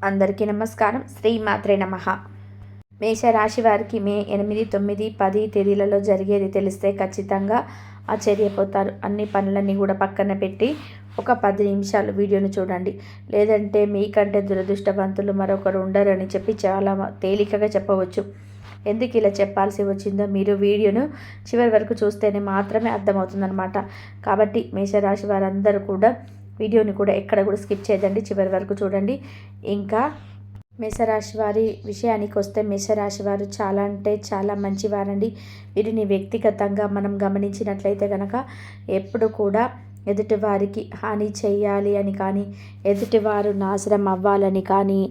అందరికీ నమస్కారం. శ్రీమాత్రే నమః. మేషరాశి వారికి మే 8, 9, 10 తేదీలలో జరిగేది తెలిస్తే ఖచ్చితంగా ఆశ్చర్యపోతారు. అన్ని పనులన్నీ కూడా పక్కన పెట్టి ఒక 10 నిమిషాలు వీడియోను చూడండి. లేదంటే మీకంటే దురదృష్టవంతులు మరొకరు ఉండరని చెప్పి చాలా తేలికగా చెప్పవచ్చు. ఎందుకు ఇలా చెప్పాల్సి వచ్చిందో మీరు వీడియోను చివరి వరకు చూస్తేనే మాత్రమే అర్థమవుతుందన్నమాట. కాబట్టి మేషరాశి వారందరూ కూడా వీడియోని కూడా ఎక్కడ కూడా స్కిప్ చేయదండి, చివరి వరకు చూడండి. ఇంకా మేషరాశి వారి విషయానికి వస్తే మేషరాశి వారు చాలా అంటే చాలా మంచివారండి. వీరిని వ్యక్తిగతంగా మనం గమనించినట్లయితే కనుక ఎప్పుడు కూడా ఎదుటివారికి హాని చేయాలి అని కానీ, ఎదుటివారు నాశనం అవ్వాలని కానీ,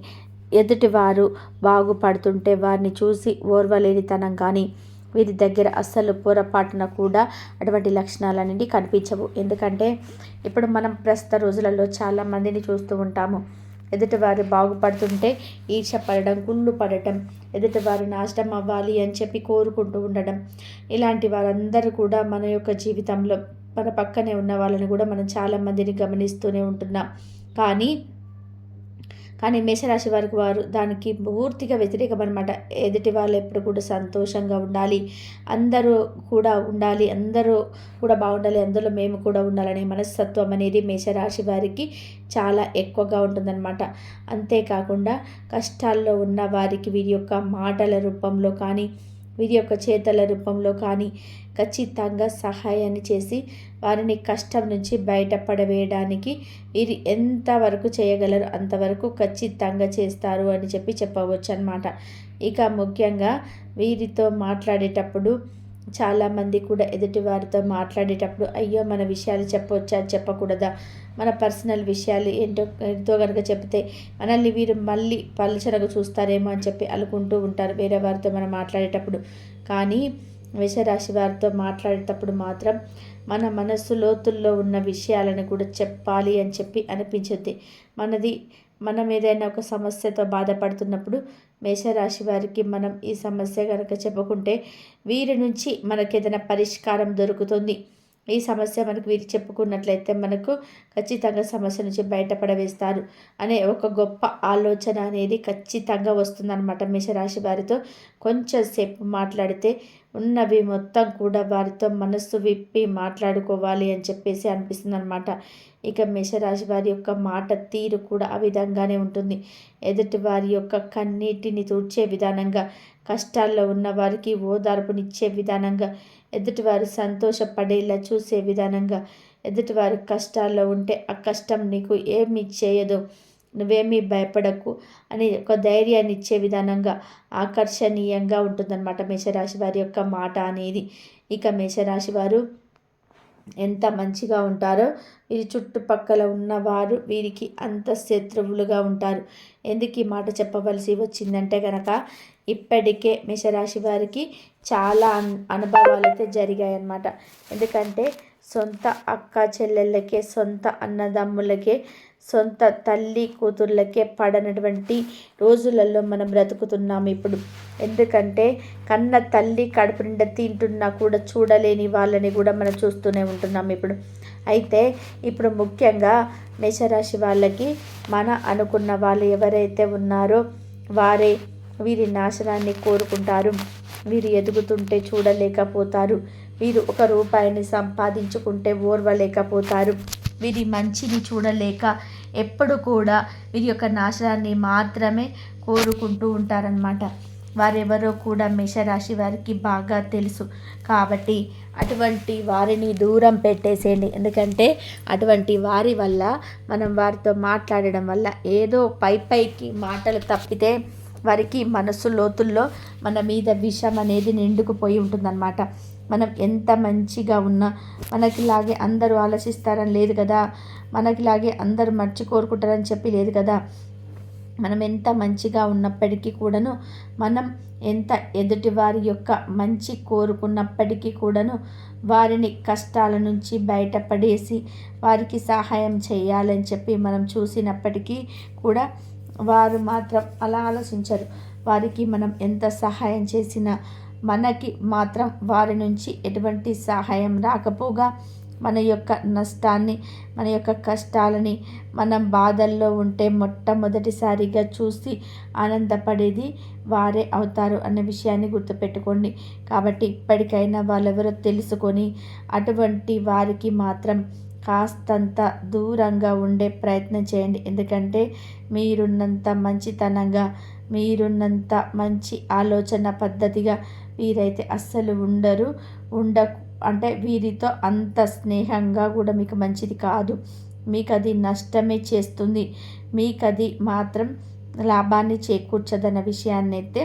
ఎదుటివారు బాగుపడుతుంటే వారిని చూసి ఓర్వలేనితనం కానీ వీరి దగ్గర అస్సలు పొరపాటున కూడా అటువంటి లక్షణాలన్నీ కనిపించవు. ఎందుకంటే ఇప్పుడు మనం ప్రస్తుత రోజులలో చాలామందిని చూస్తూ ఉంటాము. ఎదుటివారు బాగుపడుతుంటే ఈర్ష్య పడడం, కుళ్ళు పడటం, ఎదుటివారు నాశనం అవ్వాలి అని చెప్పి కోరుకుంటూ ఉండడం, ఇలాంటి వారందరూ కూడా మన యొక్క జీవితంలో మన పక్కనే ఉన్న వాళ్ళని కూడా మనం చాలామందిని గమనిస్తూనే ఉంటున్నాం. కానీ మేషరాశి వారు దానికి పూర్తిగా వ్యతిరేకం అనమాట. ఎదుటి వాళ్ళు ఎప్పుడు కూడా సంతోషంగా ఉండాలి, అందరూ కూడా ఉండాలి, అందరూ కూడా బాగుండాలి, అందులో మేము కూడా ఉండాలనే మనస్తత్వం అనేది మేషరాశి వారికి చాలా ఎక్కువగా ఉంటుందన్నమాట. అంతేకాకుండా కష్టాల్లో ఉన్న వారికి వీరి యొక్క మాటల రూపంలో కానీ, వీరి యొక్క చేతల రూపంలో కానీ ఖచ్చితంగా సహాయాన్ని చేసి వారిని కష్టం నుంచి బయటపడవేయడానికి వీరు ఎంతవరకు చేయగలరు అంతవరకు ఖచ్చితంగా చేస్తారు అని చెప్పి చెప్పవచ్చు అన్నమాట. ఇక ముఖ్యంగా వీరితో మాట్లాడేటప్పుడు చాలామంది కూడా ఎదుటి వారితో మాట్లాడేటప్పుడు అయ్యో మన విషయాలు చెప్పవచ్చా చెప్పకూడదా, మన పర్సనల్ విషయాలు ఎంతో కనుక చెప్తే మనల్ని వీరు మళ్ళీ పలుచనగా చూస్తారేమో అని చెప్పి అనుకుంటూ ఉంటారు వేరే వారితో మనం మాట్లాడేటప్పుడు. కానీ మేషరాశి వారితో మాట్లాడేటప్పుడు మాత్రం మన మనస్సు లోతుల్లో ఉన్న విషయాలను కూడా చెప్పాలి అని చెప్పి అనిపించుద్ది. మనం ఏదైనా ఒక సమస్యతో బాధపడుతున్నప్పుడు మేషరాశి వారికి మనం ఈ సమస్య కనుక చెప్పుకుంటే వీరి నుంచి మనకు ఏదైనా పరిష్కారం దొరుకుతుంది. ఈ సమస్య మనకు వీరు చెప్పుకున్నట్లయితే మనకు ఖచ్చితంగా సమస్య నుంచి బయటపడవేస్తారు అనే ఒక గొప్ప ఆలోచన అనేది ఖచ్చితంగా వస్తుందన్నమాట. మేషరాశి వారితో కొంచెం సేపు మాట్లాడితే ఉన్నవి మొత్తం కూడా వారితో మనస్సు విప్పి మాట్లాడుకోవాలి అని చెప్పేసి అనిపిస్తుంది అనమాట. ఇక మేషరాశి వారి యొక్క మాట తీరు కూడా ఆ విధంగానే ఉంటుంది. ఎదుటి వారి యొక్క కన్నీటిని తుడిచే విధానంగా, కష్టాల్లో ఉన్న వారికి ఓదార్పునిచ్చే విధానంగా, ఎదుటివారు సంతోషపడేలా చూసే విధానంగా, ఎదుటివారి కష్టాల్లో ఉంటే ఆ కష్టం నీకు ఏమి చేయదు, నువ్వేమీ భయపడకు అని ఒక ధైర్యాన్ని ఇచ్చే విధానంగా ఆకర్షణీయంగా ఉంటుందన్నమాట మేషరాశి వారి యొక్క మాట అనేది. ఇక మేషరాశి వారు ఎంత మంచిగా ఉంటారో వీరి చుట్టుపక్కల ఉన్నవారు వీరికి అంత శత్రువులుగా ఉంటారు. ఎందుకు ఈ మాట చెప్పవలసి వచ్చిందంటే కనుక ఇప్పటికే మేషరాశి వారికి చాలా అనుభవాలు అయితే జరిగాయన్నమాట. ఎందుకంటే సొంత అక్క చెల్లెళ్ళకే, సొంత అన్నదమ్ములకే, సొంత తల్లి కూతుర్లకే పడనటువంటి రోజులలో మనం బ్రతుకుతున్నాము ఇప్పుడు. ఎందుకంటే కన్న తల్లి కడుపు నిండా తింటున్నా కూడా చూడలేని వాళ్ళని కూడా మనం చూస్తూనే ఉంటున్నాం ఇప్పుడు. అయితే ఇప్పుడు ముఖ్యంగా మేషరాశి వాళ్ళకి మన అనుకున్న వాళ్ళు ఎవరైతే ఉన్నారో వారే వీరి నాశనాన్ని కోరుకుంటారు. వీరు ఎదుగుతుంటే చూడలేకపోతారు, వీరు ఒక రూపాయిని సంపాదించుకుంటే ఓర్వలేకపోతారు, వీరి మంచిని చూడలేక ఎప్పుడు కూడా వీరి యొక్క నాశనాన్ని మాత్రమే కోరుకుంటూ ఉంటారనమాట. వారెవరో కూడా మేషరాశి వారికి బాగా తెలుసు. కాబట్టి అటువంటి వారిని దూరం పెట్టేసేయండి. ఎందుకంటే అటువంటి వారి వల్ల మనం వారితో మాట్లాడడం వల్ల ఏదో పైకి మాటలు తప్పితే వారికి మనసు లోతుల్లో మన మీద విషం అనేది నిండుకుపోయి ఉంటుందన్నమాట. మనం ఎంత మంచిగా ఉన్నా మనకిలాగే అందరూ ఆలోచిస్తారని లేదు కదా, మనకిలాగే అందరూ మంచి కోరుకుంటారని చెప్పి లేదు కదా. మనం ఎంత మంచిగా ఉన్నప్పటికీ కూడాను, మనం ఎంత ఎదుటి వారి యొక్క మంచి కోరుకున్నప్పటికీ కూడాను వారిని కష్టాల నుంచి బయటపడేసి వారికి సహాయం చేయాలని చెప్పి మనం చూసినప్పటికీ కూడా వారు మాత్రం అలా ఆలోచించరు. వారికి మనం ఎంత సహాయం చేసినా మనకి మాత్రం వారి నుంచి ఎటువంటి సహాయం రాకపోగా మన యొక్క నష్టాన్ని, మన యొక్క కష్టాలని, మనం బాధల్లో ఉంటే మొట్టమొదటిసారిగా చూసి ఆనందపడేది వారే అవుతారు అన్న విషయాన్ని గుర్తుపెట్టుకోండి. కాబట్టి ఇప్పటికైనా వాళ్ళెవరో తెలుసుకొని అటువంటి వారికి మాత్రం కాస్తంత దూరంగా ఉండే ప్రయత్నం చేయండి. ఎందుకంటే మీరున్నంత మంచితనంగా, మీరున్నంత మంచి ఆలోచన పద్ధతిగా వీరైతే అస్సలు ఉండరు. ఉండ అంటే వీరితో అంత స్నేహంగా కూడా మీకు మంచిది కాదు. మీకు అది నష్టమే చేస్తుంది. మీకు అది మాత్రం లాభాన్ని చేకూర్చదన్న విషయాన్ని అయితే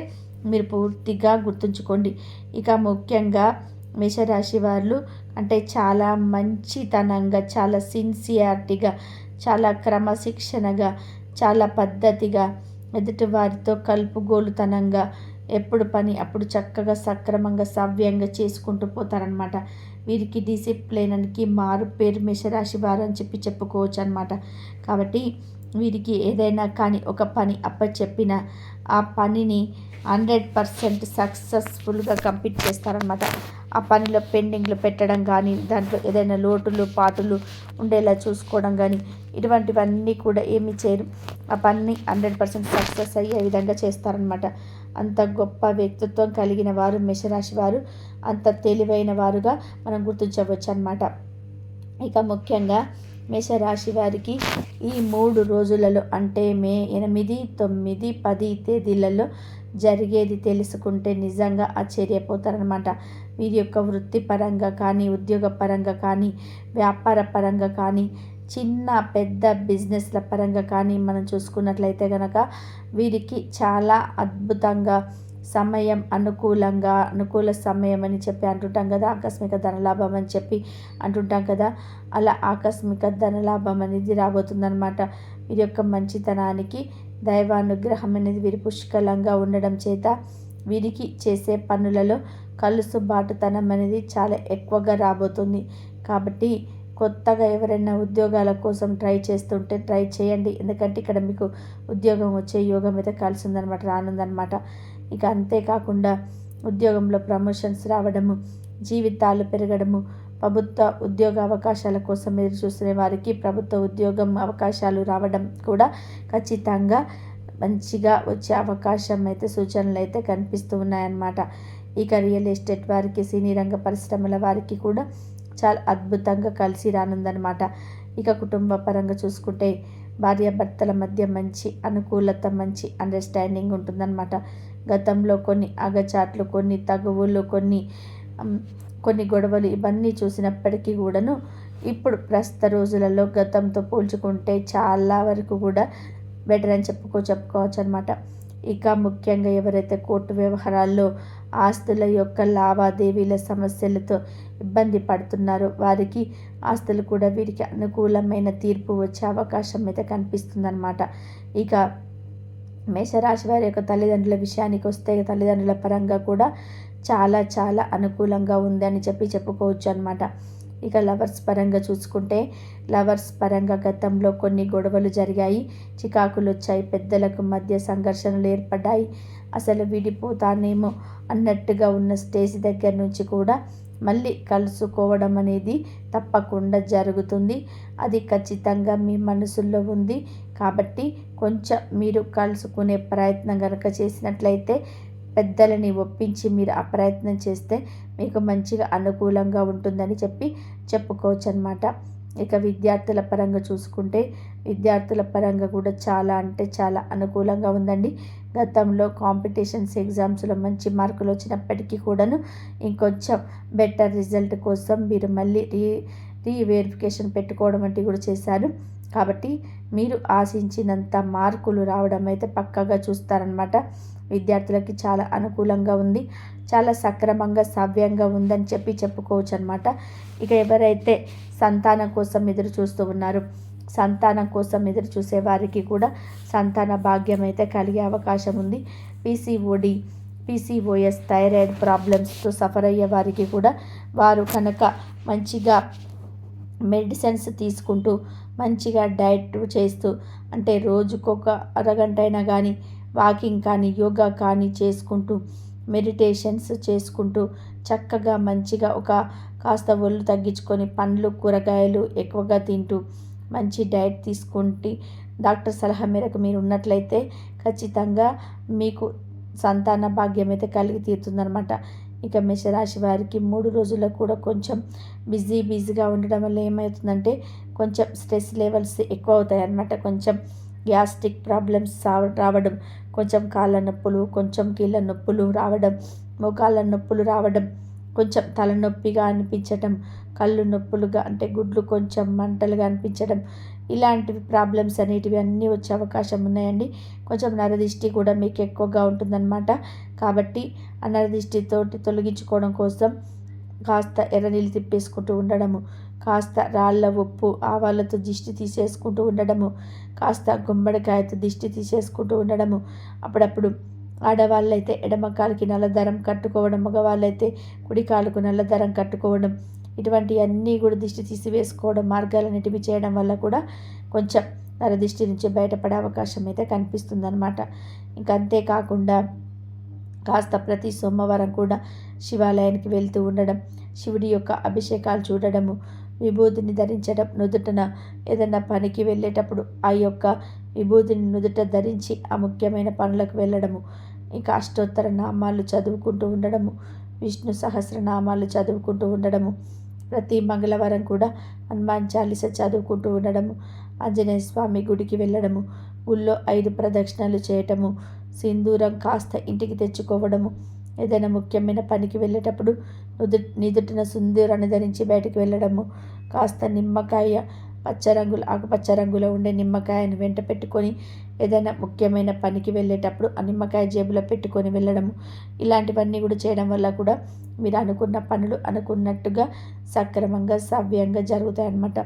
మీరు పూర్తిగా గుర్తుంచుకోండి. ఇక ముఖ్యంగా మేషరాశి వాళ్ళు అంటే చాలా మంచితనంగా, చాలా సిన్సియారిటీగా, చాలా క్రమశిక్షణగా, చాలా పద్ధతిగా, ఎదుటివారితో కలుపుగోలుతనంగా, ఎప్పుడు పని అప్పుడు చక్కగా సక్రమంగా సవ్యంగా చేసుకుంటూ పోతారనమాట. వీరికి డిసిప్లిన్కి మారు పేరు మేషరాశి వారు అని చెప్పుకోవచ్చు అనమాట. కాబట్టి వీరికి ఏదైనా కానీ ఒక పని అప్పచెప్పిన ఆ పనిని 100% సక్సెస్ఫుల్గా కంప్లీట్ చేస్తారనమాట. ఆ పనిలో పెండింగ్లు పెట్టడం కానీ, దాంట్లో ఏదైనా లోటులు పాటులు ఉండేలా చూసుకోవడం కానీ, ఇటువంటివన్నీ కూడా ఏమి చేయరు. ఆ పనిని 100% సక్సెస్ అయ్యే విధంగా చేస్తారనమాట. అంత గొప్ప వ్యక్తిత్వం కలిగిన వారు మేషరాశి వారు, అంత తెలివైన వారుగా మనం గుర్తించవచ్చు అనమాట. ఇక ముఖ్యంగా మేషరాశి వారికి ఈ 3 రోజులలో అంటే మే 8, 9, 10 తేదీలలో జరిగేది తెలుసుకుంటే నిజంగా ఆశ్చర్యపోతారనమాట. వీరి యొక్క వృత్తిపరంగా కానీ, ఉద్యోగపరంగా కానీ, వ్యాపార పరంగా కానీ, చిన్న పెద్ద బిజినెస్ల పరంగా కానీ మనం చూసుకున్నట్లయితే కనుక వీరికి చాలా అద్భుతంగా సమయం అనుకూల సమయం అని చెప్పి అంటుంటాం కదా, ఆకస్మిక ధనలాభం అని చెప్పి అంటుంటాం కదా, అలా ఆకస్మిక ధనలాభం అనేది రాబోతుందన్నమాట. వీరి యొక్క మంచితనానికి దైవానుగ్రహం అనేది వీరి పుష్కలంగా ఉండడం చేత వీరికి చేసే పనులలో కలుసుబాటుతనం అనేది చాలా ఎక్కువగా రాబోతుంది. కాబట్టి కొత్తగా ఎవరైనా ఉద్యోగాల కోసం ట్రై చేస్తుంటే ట్రై చేయండి. ఎందుకంటే ఇక్కడ మీకు ఉద్యోగం వచ్చే యోగం అయితే కలిసి ఉందన్నమాట, రానుందనమాట. ఇక అంతేకాకుండా ఉద్యోగంలో ప్రమోషన్స్ రావడము, జీవితాలు పెరగడము, ప్రభుత్వ ఉద్యోగ అవకాశాల కోసం ఎదురు చూస్తున్న వారికి ప్రభుత్వ ఉద్యోగం అవకాశాలు రావడం కూడా ఖచ్చితంగా మంచిగా వచ్చే అవకాశం అయితే సూచనలు అయితే కనిపిస్తూ ఉన్నాయన్నమాట. ఇక రియల్ ఎస్టేట్ వారికి, సినీ రంగ పరిశ్రమల వారికి కూడా చాలా అద్భుతంగా కలిసి రానుందనమాట. ఇక కుటుంబ పరంగా చూసుకుంటే భార్యాభర్తల మధ్య మంచి అనుకూలత, మంచి అండర్స్టాండింగ్ ఉంటుందన్నమాట. గతంలో కొన్ని అగచాట్లు, కొన్ని తగువులు, కొన్ని గొడవలు ఇవన్నీ చూసినప్పటికీ కూడాను ఇప్పుడు ప్రస్తుత రోజులలో గతంతో పోల్చుకుంటే చాలా వరకు కూడా బెటర్ అని చెప్పుకోవచ్చు అనమాట. ఇక ముఖ్యంగా ఎవరైతే కోర్టు వ్యవహారాల్లో ఆస్తుల యొక్క లావాదేవీల సమస్యలతో ఇబ్బంది పడుతున్నారో వారికి ఆస్తులు కూడా వీరికి అనుకూలమైన తీర్పు వచ్చే అవకాశం అయితే కనిపిస్తుందన్నమాట. ఇక మేషరాశి వారి యొక్క తల్లిదండ్రుల విషయానికి వస్తే తల్లిదండ్రుల పరంగా కూడా చాలా చాలా అనుకూలంగా ఉందని చెప్పుకోవచ్చు అనమాట. ఇక లవర్స్ పరంగా చూసుకుంటే లవర్స్ పరంగా గతంలో కొన్ని గొడవలు జరిగాయి, చికాకులు వచ్చాయి, పెద్దలకు మధ్య సంఘర్షణలు ఏర్పడ్డాయి, అసలు విడిపోతానేమో అన్నట్టుగా ఉన్న స్టేజ్ దగ్గర నుంచి కూడా మళ్ళీ కలుసుకోవడం అనేది తప్పకుండా జరుగుతుంది. అది ఖచ్చితంగా మీ మనసులో ఉంది. కాబట్టి కొంచెం మీరు కలుసుకునే ప్రయత్నం కనుక చేసినట్లయితే, పెద్దలని ఒప్పించి మీరు ఆ ప్రయత్నం చేస్తే మీకు మంచిగా అనుకూలంగా ఉంటుందని చెప్పుకోవచ్చు అనమాట. ఇక విద్యార్థుల పరంగా చూసుకుంటే విద్యార్థుల పరంగా కూడా చాలా అంటే చాలా అనుకూలంగా ఉందండి. గతంలో కాంపిటీషన్స్ ఎగ్జామ్స్లో మంచి మార్కులు వచ్చినప్పటికీ కూడాను ఇంకొంచెం బెటర్ రిజల్ట్ కోసం మీరు మళ్ళీ రీవెరిఫికేషన్ పెట్టుకోవడం వంటివి కూడా చేశారు. కాబట్టి మీరు ఆశించినంత మార్కులు రావడం అయితే పక్కాగా చూస్తారనమాట. విద్యార్థులకి చాలా అనుకూలంగా ఉంది, చాలా సక్రమంగా సవ్యంగా ఉందని చెప్పుకోవచ్చు అనమాట. ఇక ఎవరైతే సంతానం కోసం ఎదురు చూస్తూ ఉన్నారో, సంతానం కోసం ఎదురు చూసే వారికి కూడా సంతాన భాగ్యం అయితే కలిగే అవకాశం ఉంది. పీసీఓఎస్ థైరాయిడ్ ప్రాబ్లమ్స్తో సఫర్ అయ్యే వారికి కూడా వారు కనుక మంచిగా మెడిసిన్స్ తీసుకుంటూ మంచిగా డైట్ చేస్తూ, అంటే రోజుకొక అరగంట అయినా కానీ వాకింగ్ కానీ యోగా కానీ చేసుకుంటూ మెడిటేషన్స్ చేసుకుంటూ చక్కగా మంచిగా కాస్త ఒళ్ళు తగ్గించుకొని పండ్లు కూరగాయలు ఎక్కువగా తింటూ మంచి డైట్ తీసుకుంటే డాక్టర్ సలహా మేరకు మీరు ఉన్నట్లయితే ఖచ్చితంగా మీకు సంతాన భాగ్యం అయితే కలిగి తీరుతుందనమాట. ఇక మేషరాశి వారికి 3 రోజుల్లో కూడా కొంచెం బిజీగా ఉండడం వల్ల ఏమవుతుందంటే కొంచెం స్ట్రెస్ లెవెల్స్ ఎక్కువ అవుతాయి అన్నమాట. కొంచెం గ్యాస్ట్రిక్ ప్రాబ్లమ్స్ రావడం, కొంచెం కాళ్ళ నొప్పులు, కొంచెం కీళ్ళ నొప్పులు రావడం, మోకాళ్ళ నొప్పులు రావడం, కొంచెం తలనొప్పిగా అనిపించడం, కళ్ళు నొప్పులుగా అంటే గుడ్లు కొంచెం మంటలుగా అనిపించడం, ఇలాంటివి ప్రాబ్లమ్స్ అనేటివి అన్నీ వచ్చే అవకాశం ఉన్నాయండి. కొంచెం నరదిష్టి కూడా మీకు ఎక్కువగా ఉంటుందన్నమాట. కాబట్టి ఆ నరదిష్టితోటి తొలగించుకోవడం కోసం కాస్త ఎర్రనీళ్ళు తిప్పేసుకుంటూ ఉండడము, కాస్త రాళ్ళ ఉప్పు ఆవాలతో దిష్టి తీసేసుకుంటూ ఉండడము, కాస్త గుమ్మడికాయతో దిష్టి తీసేసుకుంటూ ఉండడము, అప్పుడప్పుడు ఆడవాళ్ళైతే ఎడమ కాలుకి నల్లదారం కట్టుకోవడం, మగవాళ్ళైతే కుడి కాలుకు నల్లదారం కట్టుకోవడం, ఇటువంటివన్నీ కూడా దిష్టి తీసివేసుకోవడం మార్గాలన్నిటివి చేయడం వల్ల కూడా కొంచెం నరదిష్టి నుంచి బయటపడే అవకాశం అయితే కనిపిస్తుందన్నమాట. ఇంకా అంతేకాకుండా కాస్త ప్రతి సోమవారం కూడా శివాలయానికి వెళ్తూ ఉండడం, శివుడి యొక్క అభిషేకాలు చూడడము, విభూతిని ధరించడం, నుదుటన ఏదైనా పనికి వెళ్ళేటప్పుడు ఆ యొక్క విభూతిని నుదుట ధరించి ఆ ముఖ్యమైన పనులకు వెళ్ళడము, ఇంకా అష్టోత్తర నామాలు చదువుకుంటూ ఉండడము, విష్ణు సహస్రనామాలు చదువుకుంటూ ఉండడము, ప్రతి మంగళవారం కూడా హనుమాన్ చాలీస చదువుకుంటూ ఉండడము, ఆంజనేయ స్వామి గుడికి వెళ్ళడము, గుళ్ళో 5 ప్రదక్షిణలు చేయటము, సింధూరం కాస్త ఇంటికి తెచ్చుకోవడము, ఏదైనా ముఖ్యమైన పనికి వెళ్ళేటప్పుడు నిదుటిన సింధూరాన్ని ధరించి బయటికి వెళ్ళడము, కాస్త నిమ్మకాయ ఆకుపచ్చ రంగులో ఉండే నిమ్మకాయను వెంట పెట్టుకొని ఏదైనా ముఖ్యమైన పనికి వెళ్ళేటప్పుడు ఆ నిమ్మకాయ జేబులో పెట్టుకొని వెళ్ళడము, ఇలాంటివన్నీ కూడా చేయడం వల్ల కూడా మీరు అనుకున్న పనులు అనుకున్నట్టుగా సక్రమంగా సవ్యంగా జరుగుతాయన్నమాట.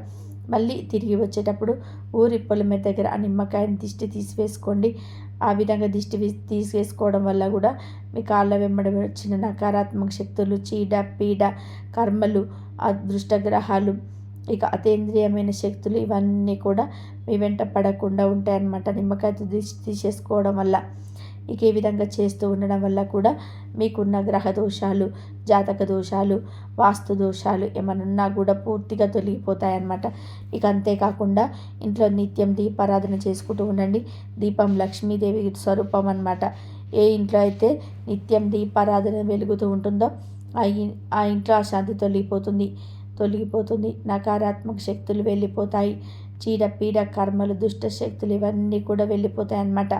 మళ్ళీ తిరిగి వచ్చేటప్పుడు ఊరి పొలిమేర దగ్గర ఆ నిమ్మకాయని దిష్టి తీసివేసుకోండి. ఆ విధంగా దిష్టి తీసివేసుకోవడం వల్ల కూడా మీ కాళ్ళ వెంబడి వచ్చిన నకారాత్మక శక్తులు, చీడ పీడ కర్మలు, అదృష్ట గ్రహాలు, ఇక అతీంద్రియమైన శక్తులు ఇవన్నీ కూడా మీ వెంట పడకుండా ఉంటాయన్నమాట నిమ్మకాయతో దిష్టి తీసేసుకోవడం వల్ల. ఇక ఈ విధంగా చేస్తూ ఉండడం వల్ల కూడా మీకున్న గ్రహ దోషాలు, జాతక దోషాలు, వాస్తు దోషాలు ఏమన్నా కూడా పూర్తిగా తొలగిపోతాయన్నమాట. ఇక అంతేకాకుండా ఇంట్లో నిత్యం దీపారాధన చేసుకుంటూ ఉండండి. దీపం లక్ష్మీదేవి స్వరూపం అన్నమాట. ఏ ఇంట్లో అయితే నిత్యం దీపారాధన వెలుగుతూ ఉంటుందో ఆ ఇంట్లో అశాంతి తొలగిపోతుంది, నకారాత్మక శక్తులు వెళ్ళిపోతాయి, చీడ పీడ కర్మలు, దుష్ట శక్తులు ఇవన్నీ కూడా వెళ్ళిపోతాయి అన్నమాట.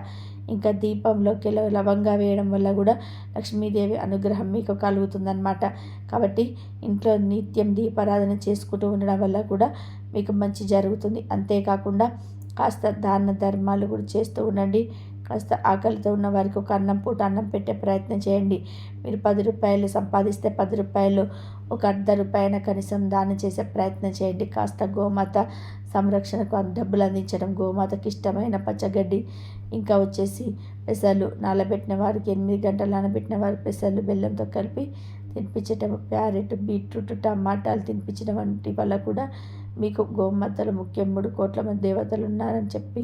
ఇంకా దీపంలోకి లవంగా వేయడం వల్ల కూడా లక్ష్మీదేవి అనుగ్రహం మీకు కలుగుతుందన్నమాట. కాబట్టి ఇంట్లో నిత్యం దీపారాధన చేసుకుంటూ ఉండడం వల్ల కూడా మీకు మంచి జరుగుతుంది. అంతేకాకుండా కాస్త దాన ధర్మాలు కూడా చేస్తూ ఉండండి. కాస్త ఆకలితో ఉన్న వారికి ఒక పూట అన్నం పెట్టే ప్రయత్నం చేయండి. మీరు 10 రూపాయలు సంపాదిస్తే 10 రూపాయలు ఒక ₹1 కనీసం దానం చేసే ప్రయత్నం చేయండి. కాస్త గోమాత సంరక్షణకు డబ్బులు అందించడం, గోమాతకి ఇష్టమైన పచ్చగడ్డి, ఇంకా వచ్చేసి పెసలు నానబెట్టిన వారికి 8 గంటలు నానబెట్టిన వారి పెసలు బెల్లంతో కలిపి తినిపించటం, క్యారెట్, బీట్రూట్, టమాటాలు తినిపించడం వంటి వల్ల కూడా మీకు గోమాతలు ముఖ్యం. 3 కోట్ల మంది దేవతలు ఉన్నారని చెప్పి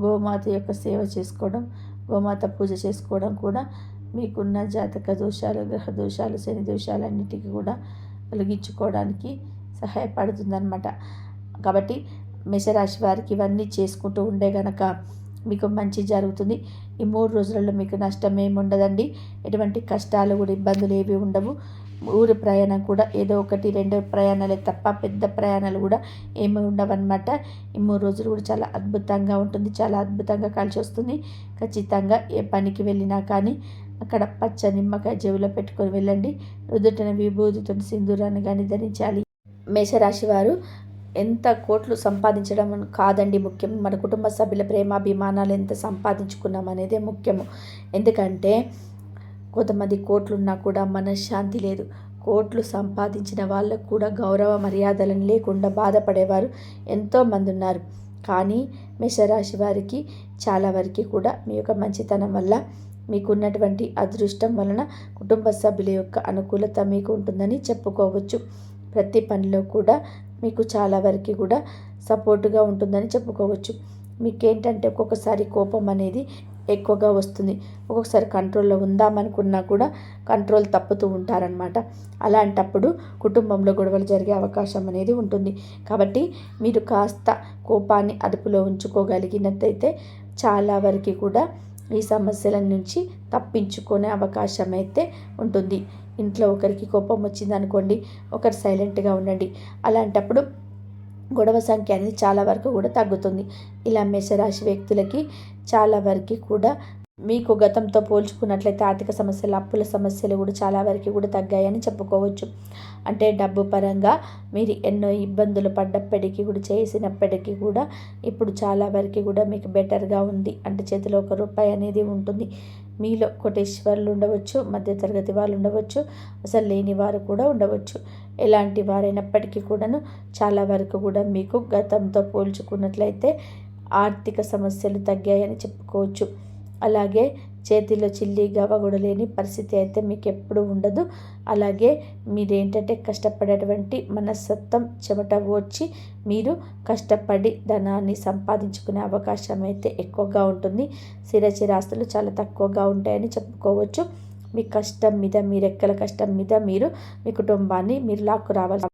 గోమాత యొక్క సేవ చేసుకోవడం, గోమాత పూజ చేసుకోవడం కూడా మీకున్న జాతక దోషాలు, గ్రహ దోషాలు, శని దోషాలన్నిటికీ కూడా తొలగించుకోవడానికి సహాయపడుతుందన్నమాట. కాబట్టి మేషరాశి వారికి ఇవన్నీ చేసుకుంటూ ఉండే గనక మీకు మంచి జరుగుతుంది. ఈ 3 రోజులలో మీకు నష్టం ఏమి ఉండదండి. ఎటువంటి కష్టాలు కూడా ఇబ్బందులు ఏవి ఉండవు. ఊరి ప్రయాణం కూడా ఏదో 1, 2 ప్రయాణాలే తప్ప పెద్ద ప్రయాణాలు కూడా ఏమి ఉండవన్నమాట. ఈ 3 రోజులు కూడా చాలా అద్భుతంగా ఉంటుంది, చాలా అద్భుతంగా కలిసి వస్తుంది. ఖచ్చితంగా ఏ పనికి వెళ్ళినా కానీ అక్కడ పచ్చ నిమ్మకాయ జేబులో పెట్టుకొని వెళ్ళండి. నుదుటిన విభూతితో సింధూరాన్ని కానీ ధరించాలి. మేషరాశి వారు ఎంత కోట్లు సంపాదించడం కాదండి ముఖ్యం, మన కుటుంబ సభ్యుల ప్రేమాభిమానాలు ఎంత సంపాదించుకున్నాం అనేదే ముఖ్యము. ఎందుకంటే కొంతమంది కోట్లున్నా కూడా మనశ్శాంతి లేదు. కోట్లు సంపాదించిన వాళ్ళకు కూడా గౌరవ మర్యాదలను లేకుండా బాధపడేవారు ఎంతోమంది ఉన్నారు. కానీ మేషరాశి వారికి చాలా వరకు కూడా మీ యొక్క మంచితనం వల్ల, మీకున్నటువంటి అదృష్టం వలన కుటుంబ సభ్యుల యొక్క అనుకూలత మీకు ఉంటుందని చెప్పుకోవచ్చు. ప్రతి పనిలో కూడా మీకు చాలా వరకు కూడా సపోర్టుగా ఉంటుందని చెప్పుకోవచ్చు. మీకేంటంటే ఒక్కొక్కసారి కోపం అనేది ఎక్కువగా వస్తుంది. ఒక్కొక్కసారి కంట్రోల్‌లో ఉందామనుకున్నా కూడా కంట్రోల్ తప్పుతూ ఉంటారనమాట. అలాంటప్పుడు కుటుంబంలో గొడవలు జరిగే అవకాశం అనేది ఉంటుంది. కాబట్టి మీరు కాస్త కోపాన్ని అదుపులో ఉంచుకోగలిగినట్టయితే చాలా వరకు కూడా ఈ సమస్యల నుంచి తప్పించుకునే అవకాశం అయితే ఉంటుంది. ఇంట్లో ఒకరికి కోపం వచ్చిందనుకోండి, ఒకరు సైలెంట్‌గా ఉండండి. అలాంటప్పుడు గొడవ సంఖ్య అనేది చాలా వరకు కూడా తగ్గుతుంది. ఇలా మేషరాశి వ్యక్తులకి చాలా వరకు కూడా మీకు గతంతో పోల్చుకున్నట్లయితే ఆర్థిక సమస్యలు, అప్పుల సమస్యలు కూడా చాలా వరకు కూడా తగ్గాయని చెప్పుకోవచ్చు. అంటే డబ్బు పరంగా మీరు ఎన్నో ఇబ్బందులు పడ్డప్పటికీ కూడా చేసినప్పటికీ కూడా ఇప్పుడు చాలా వరకు కూడా మీకు బెటర్గా ఉంది. అంటే చేతిలో ఒక రూపాయి అనేది ఉంటుంది. మీలో కోటీశ్వరులు ఉండవచ్చు, మధ్యతరగతి వాళ్ళు ఉండవచ్చు, అసలు లేని వారు కూడా ఉండవచ్చు. ఎలాంటి వారైనప్పటికీ కూడాను చాలా వరకు కూడా మీకు గతంతో పోల్చుకున్నట్లయితే ఆర్థిక సమస్యలు తగ్గాయని చెప్పుకోవచ్చు. అలాగే చేతిలో చిల్లి గవ్వ కూడా లేని పరిస్థితి అయితే మీకు ఎప్పుడు ఉండదు. అలాగే మీరేంటంటే కష్టపడేటువంటి మనస్తత్వం చెమట ఓర్చి మీరు కష్టపడి ధనాన్ని సంపాదించుకునే అవకాశం అయితే ఎక్కువగా ఉంటుంది. స్థిరచరాస్తులు చాలా తక్కువగా ఉంటాయని చెప్పుకోవచ్చు. మీ కష్టం మీద, మీ రెక్కల కష్టం మీద మీరు మీ కుటుంబాన్ని మీరు లాక్కు రావాలి.